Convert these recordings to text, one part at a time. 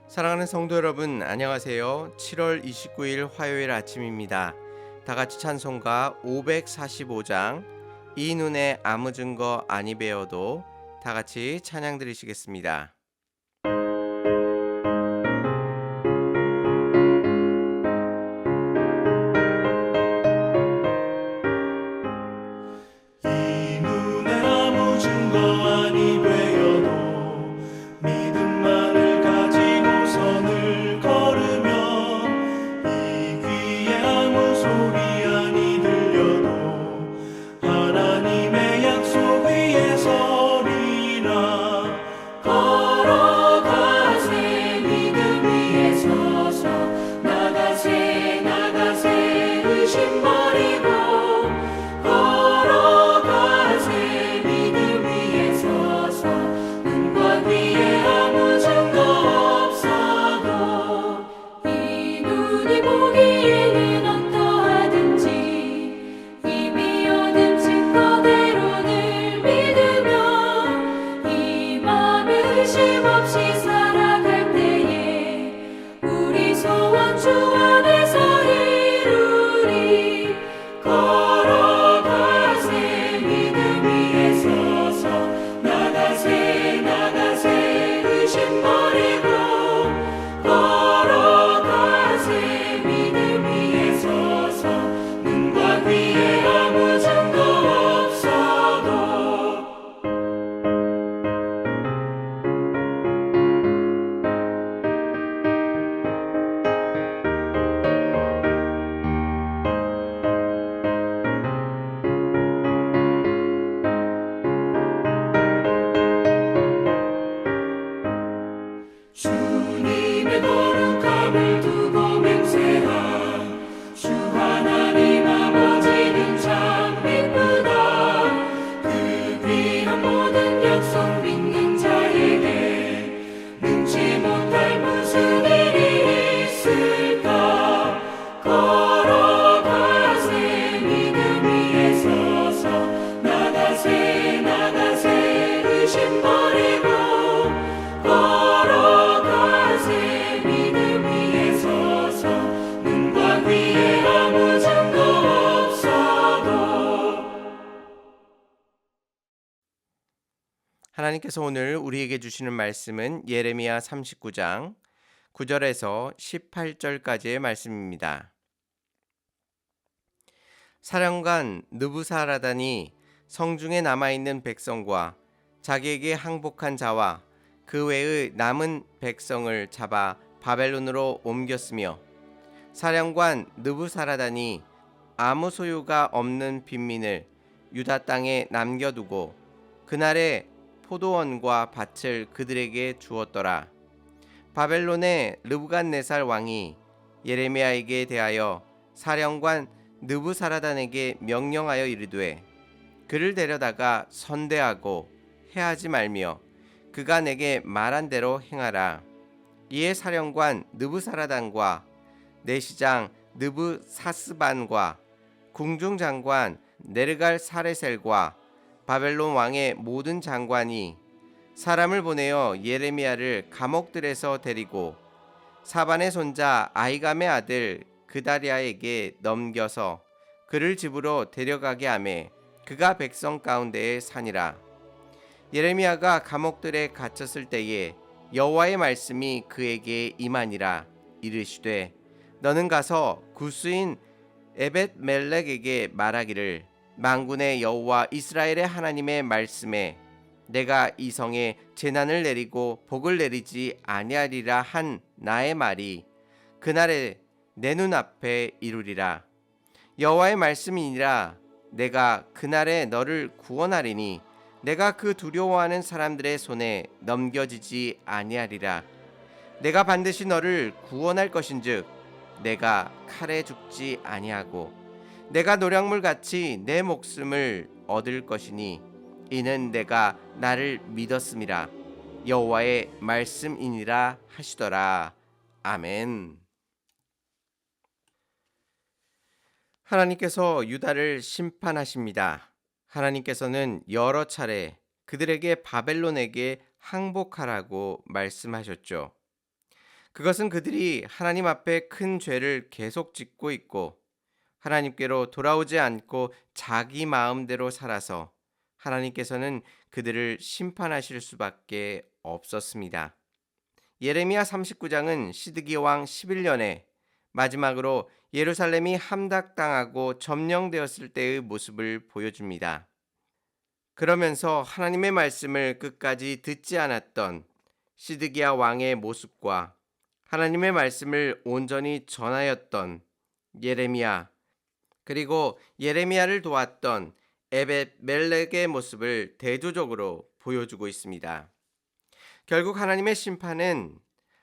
사랑하는 성도 여러분, 안녕하세요. 7월 29일 화요일 아침입니다. 다 같이 찬송가 545장 이 눈에 아무 증거 아니 배어도 다 같이 찬양 드리시겠습니다. 이 눈에 아무 증거 아니 되어도 믿음만을 가지고 선을 걸으면 이 귀에 아무 소리 아니 들려도 하나님의 약속 위에 서리라. 걸어가세 믿음 위에 서서 나가세 나가세 의심 버리고 걸어가세 믿음 위에 서서 눈과 귀에 아무 증거 없어도 이 눈이 보기에는 어떠하든지 이미 얻은 증거대로 늘 믿으면 이 맘에 의심 없이 살아갈 때에 우리 소원 주 안에서 이루리. 걸어가세 믿음 위에 서서 나가세 나가세 의심 버리고 걸어가세 믿음 위에 서서 눈과 귀에 아무 증거 없어도. 주님의 거룩함을 두고 맹세한 주 하나님 아버지는 참 이쁘다. 그 귀한 모든 약속 믿는 자에게 능치 못할 무슨 일이 있을까. 걸어가세 믿음 위에 서서 나가세 나가세 의심 버리고 걸어가세 믿음 위에 서서 눈과 귀에 아무 증거 없어도. 하나님께서 오늘 우리에게 주시는 말씀은 예레미야 39장 9절에서 18절까지의 말씀입니다. 사령관 느부사라단이 성중에 남아있는 백성과 자기에게 항복한 자와 그 외의 남은 백성을 잡아 바벨론으로 옮겼으며 사령관 느부사라단이 아무 소유가 없는 빈민을 유다 땅에 남겨두고 그날에 포도원과 밭을 그들에게 주었더라. 바벨론의 르브갓네살 왕이 예레미야에게 대하여 사령관 느부사라단에게 명령하여 이르되 그를 데려다가 선대하고 해하지 말며 그가 내게 말한 대로 행하라. 이에 사령관 느부사라단과 내시장 느부사스반과 궁중장관 네르갈 사레셀과 바벨론 왕의 모든 장관이 사람을 보내어 예레미야를 감옥들에서 데리고 사반의 손자 아히감의 아들 그다리아에게 넘겨서 그를 집으로 데려가게 하매 그가 백성 가운데에 사니라. 예레미야가 감옥들에 갇혔을 때에 여호와의 말씀이 그에게 임하니라. 이르시되 너는 가서 구스인 에벳멜렉에게 말하기를 만군의 여호와 이스라엘의 하나님의 말씀에 내가 이 성에 재난을 내리고 복을 내리지 아니하리라 한 나의 말이 그날에 내 눈앞에 이루리라. 여호와의 말씀이니라. 내가 그날에 너를 구원하리니 내가 그 두려워하는 사람들의 손에 넘겨지지 아니하리라. 내가 반드시 너를 구원할 것인즉 내가 칼에 죽지 아니하고 내가 노량물같이 내 목숨을 얻을 것이니 이는 내가 나를 믿었음이라. 여호와의 말씀이니라 하시더라. 아멘. 하나님께서 유다를 심판하십니다. 하나님께서는 여러 차례 그들에게 바벨론에게 항복하라고 말씀하셨죠. 그것은 그들이 하나님 앞에 큰 죄를 계속 짓고 있고 하나님께로 돌아오지 않고 자기 마음대로 살아서 하나님께서는 그들을 심판하실 수밖에 없었습니다. 예레미야 39장은 시드기야 왕 11년에 마지막으로 예루살렘이 함락당하고 점령되었을 때의 모습을 보여줍니다. 그러면서 하나님의 말씀을 끝까지 듣지 않았던 시드기야 왕의 모습과 하나님의 말씀을 온전히 전하였던 예레미야, 그리고 예레미야를 도왔던 에벳멜렉의 모습을 대조적으로 보여주고 있습니다. 결국 하나님의 심판은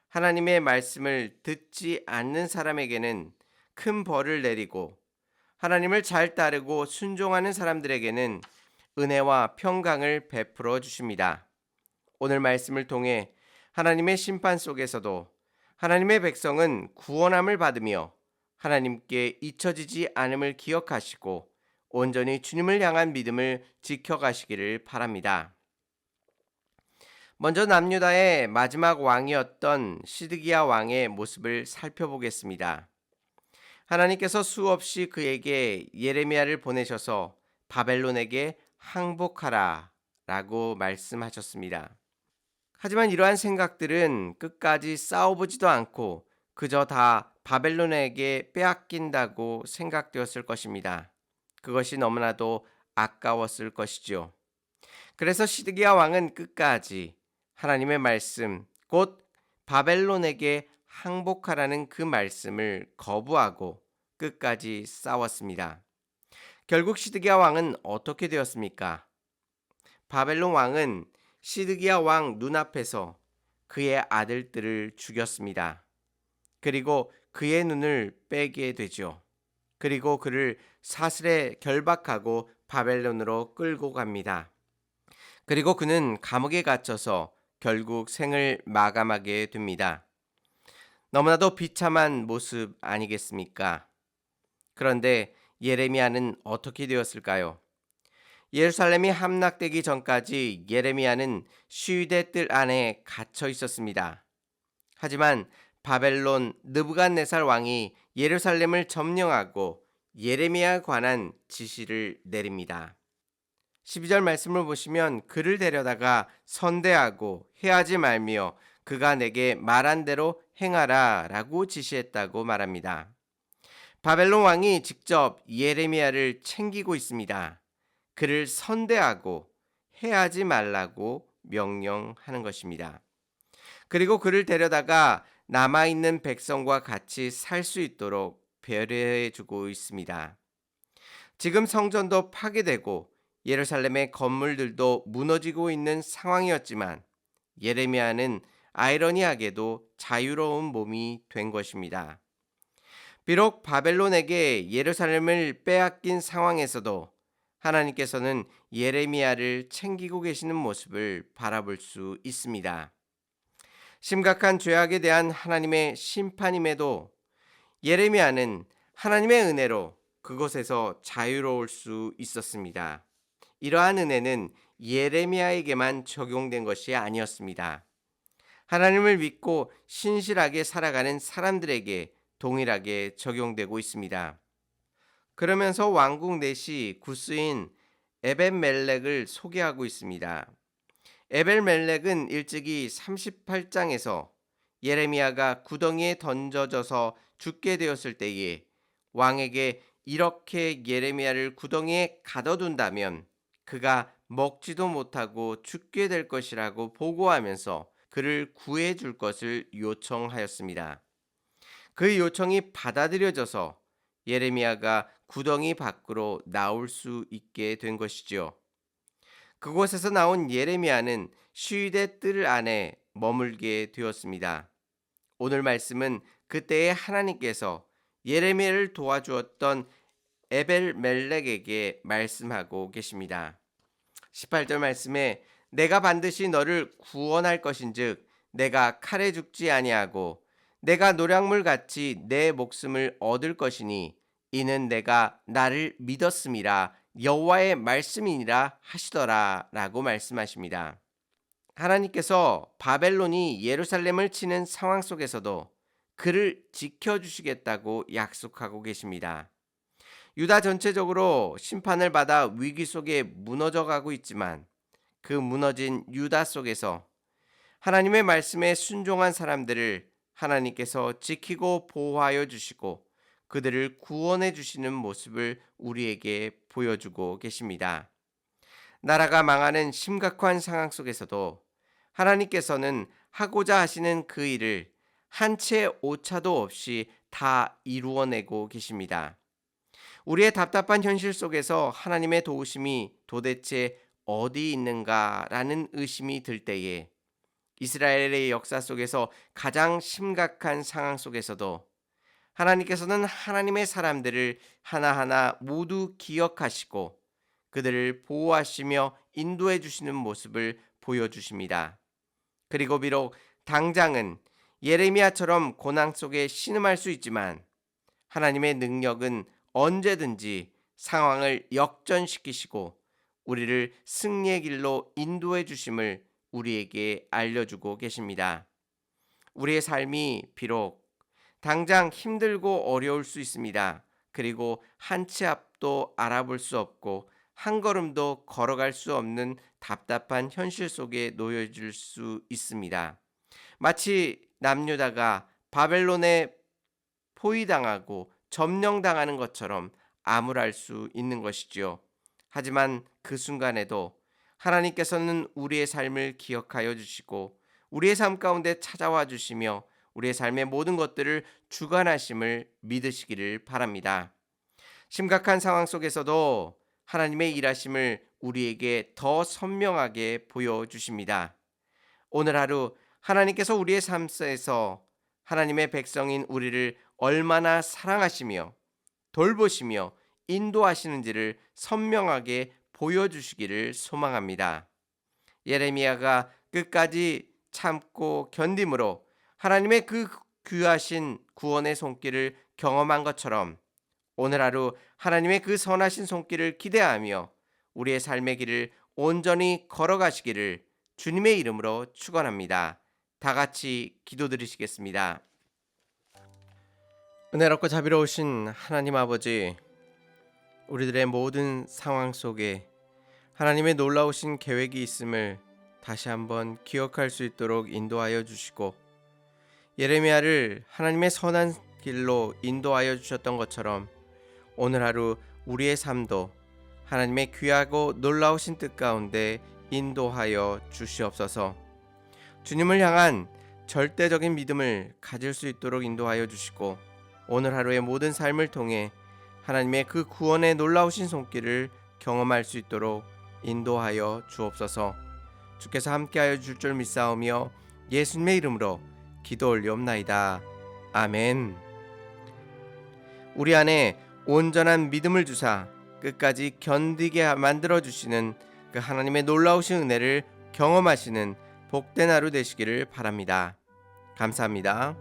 하나님의 말씀을 듣지 않는 사람에게는 큰 벌을 내리고 하나님을 잘 따르고 순종하는 사람들에게는 은혜와 평강을 베풀어 주십니다. 오늘 말씀을 통해 하나님의 심판 속에서도 하나님의 백성은 구원함을 받으며 하나님께 잊혀지지 않음을 기억하시고 온전히 주님을 향한 믿음을 지켜가시기를 바랍니다. 먼저 남유다의 마지막 왕이었던 시드기야 왕의 모습을 살펴보겠습니다. 하나님께서 수없이 그에게 예레미야를 보내셔서 바벨론에게 항복하라 라고 말씀하셨습니다. 하지만 이러한 생각들은 끝까지 싸워보지도 않고 그저 다 바벨론에게 빼앗긴다고 생각되었을 것입니다. 그것이 너무나도 아까웠을 것이죠. 그래서 시드기야 왕은 끝까지 하나님의 말씀, 곧 바벨론에게 항복하라는 그 말씀을 거부하고 끝까지 싸웠습니다. 결국 시드기야 왕은 어떻게 되었습니까? 바벨론 왕은 시드기야 왕 눈앞에서 그의 아들들을 죽였습니다. 그리고 그의 눈을 빼게 되죠. 그리고 그를 사슬에 결박하고 바벨론으로 끌고 갑니다. 그리고 그는 감옥에 갇혀서 결국 생을 마감하게 됩니다. 너무나도 비참한 모습 아니겠습니까? 그런데 예레미야는 어떻게 되었을까요? 예루살렘이 함락되기 전까지 예레미야는 시위대 뜰 안에 갇혀 있었습니다. 하지만 바벨론 느부갓네살 왕이 예루살렘을 점령하고 예레미야에 관한 지시를 내립니다. 12절 말씀을 보시면 그를 데려다가 선대하고 해하지 말며 그가 내게 말한 대로 행하라 라고 지시했다고 말합니다. 바벨론 왕이 직접 예레미야를 챙기고 있습니다. 그를 선대하고 해하지 말라고 명령하는 것입니다. 그리고 그를 데려다가 남아있는 백성과 같이 살 수 있도록 배려해 주고 있습니다. 지금 성전도 파괴되고 예루살렘의 건물들도 무너지고 있는 상황이었지만 예레미야는 아이러니하게도 자유로운 몸이 된 것입니다. 비록 바벨론에게 예루살렘을 빼앗긴 상황에서도 하나님께서는 예레미야를 챙기고 계시는 모습을 바라볼 수 있습니다. 심각한 죄악에 대한 하나님의 심판임에도 예레미야는 하나님의 은혜로 그곳에서 자유로울 수 있었습니다. 이러한 은혜는 예레미야에게만 적용된 것이 아니었습니다. 하나님을 믿고 신실하게 살아가는 사람들에게 동일하게 적용되고 있습니다. 그러면서 왕국 넷이 구스인 에벳멜렉을 소개하고 있습니다. 에벨멜렉은 일찍이 38장에서 예레미야가 구덩이에 던져져서 죽게 되었을 때에 왕에게 이렇게 예레미야를 구덩이에 가둬둔다면 그가 먹지도 못하고 죽게 될 것이라고 보고하면서 그를 구해 줄 것을 요청하였습니다. 그 요청이 받아들여져서 예레미야가 구덩이 밖으로 나올 수 있게 된 것이죠. 그곳에서 나온 예레미야는 시위대 뜰 안에 머물게 되었습니다. 오늘 말씀은 그때에 하나님께서 예레미야를 도와주었던 에벨멜렉에게 말씀하고 계십니다. 18절 말씀에 내가 반드시 너를 구원할 것인즉 내가 칼에 죽지 아니하고 내가 노략물 같이 내 목숨을 얻을 것이니 이는 내가 나를 믿었음이라 여호와의 말씀이니라 하시더라 라고 말씀하십니다. 하나님께서 바벨론이 예루살렘을 치는 상황 속에서도 그를 지켜주시겠다고 약속하고 계십니다. 유다 전체적으로 심판을 받아 위기 속에 무너져 가고 있지만 그 무너진 유다 속에서 하나님의 말씀에 순종한 사람들을 하나님께서 지키고 보호하여 주시고 그들을 구원해 주시는 모습을 우리에게 보여주고 계십니다. 나라가 망하는 심각한 상황 속에서도 하나님께서는 하고자 하시는 그 일을 한 채 오차도 없이 다 이루어내고 계십니다. 우리의 답답한 현실 속에서 하나님의 도우심이 도대체 어디 있는가라는 의심이 들 때에 이스라엘의 역사 속에서 가장 심각한 상황 속에서도 하나님께서는 하나님의 사람들을 하나하나 모두 기억하시고 그들을 보호하시며 인도해 주시는 모습을 보여주십니다. 그리고 비록 당장은 예레미야처럼 고난 속에 신음할 수 있지만 하나님의 능력은 언제든지 상황을 역전시키시고 우리를 승리의 길로 인도해 주심을 우리에게 알려주고 계십니다. 우리의 삶이 비록 당장 힘들고 어려울 수 있습니다. 그리고 한 치 앞도 알아볼 수 없고 한 걸음도 걸어갈 수 없는 답답한 현실 속에 놓여질 수 있습니다. 마치 남유다가 바벨론에 포위당하고 점령당하는 것처럼 암울할 수 있는 것이지요. 하지만 그 순간에도 하나님께서는 우리의 삶을 기억하여 주시고 우리의 삶 가운데 찾아와 주시며 우리의 삶의 모든 것들을 주관하심을 믿으시기를 바랍니다. 심각한 상황 속에서도 하나님의 일하심을 우리에게 더 선명하게 보여주십니다. 오늘 하루 하나님께서 우리의 삶 속에서 하나님의 백성인 우리를 얼마나 사랑하시며 돌보시며 인도하시는지를 선명하게 보여주시기를 소망합니다. 예레미야가 끝까지 참고 견딤으로 하나님의 그 귀하신 구원의 손길을 경험한 것처럼 오늘 하루 하나님의 그 선하신 손길을 기대하며 우리의 삶의 길을 온전히 걸어가시기를 주님의 이름으로 축원합니다. 다 같이 기도드리시겠습니다. 은혜롭고 자비로우신 하나님 아버지, 우리들의 모든 상황 속에 하나님의 놀라우신 계획이 있음을 다시 한번 기억할 수 있도록 인도하여 주시고 예레미야를 하나님의 선한 길로 인도하여 주셨던 것처럼 오늘 하루 우리의 삶도 하나님의 귀하고 놀라우신 뜻 가운데 인도하여 주시옵소서. 주님을 향한 절대적인 믿음을 가질 수 있도록 인도하여 주시고 오늘 하루의 모든 삶을 통해 하나님의 그 구원의 놀라우신 손길을 경험할 수 있도록 인도하여 주옵소서. 주께서 함께하여 줄 줄 믿사오며 예수님의 이름으로 기도 올리옵나이다. 아멘. 우리 안에 온전한 믿음을 주사 끝까지 견디게 만들어 주시는 그 하나님의 놀라우신 은혜를 경험하시는 복된 하루 되시기를 바랍니다. 감사합니다.